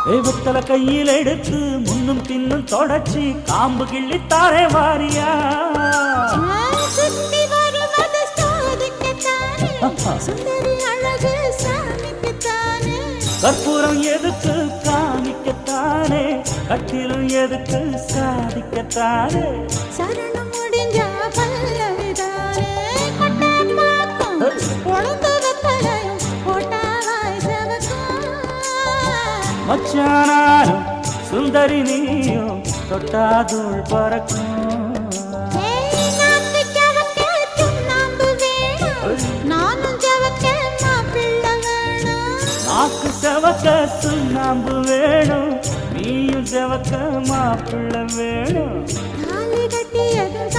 தெய்வத்தல கையில் எடுத்து முன்னும் பின்னும் தொடச்சி காம்பு கிள்ளித்தாரே வாரியா சுத்தி வருவது சாதிக்கத்தானே சுந்தரி அழகு சாமிக்குத்தானே கற்பூரம் எதுக்கு காமிக்கத்தானே கட்டிலும் எதுக்கு சாதிக்கத்தானே சரணம் முடிஞ்சா பல்லவிதானே கொட்டை பாக்கும் பொழுது வெப்பலையும் போட்டாவாய் செவக்கும் மச்சானாரும் சுந்தரி நீயும் தொட்டாதூள் பறக்கும் நாக்கு ஜவக்க சுண்ணாம்பு வேணும் நானும் ஜவக்க மாப்பிள்ளை வேணும் நாக்கு செவக்க சுண்ணாம்பு வேணும் நீயும் செவக்க மாப்பிள்ளை வேணும் தாலி கட்டியதும்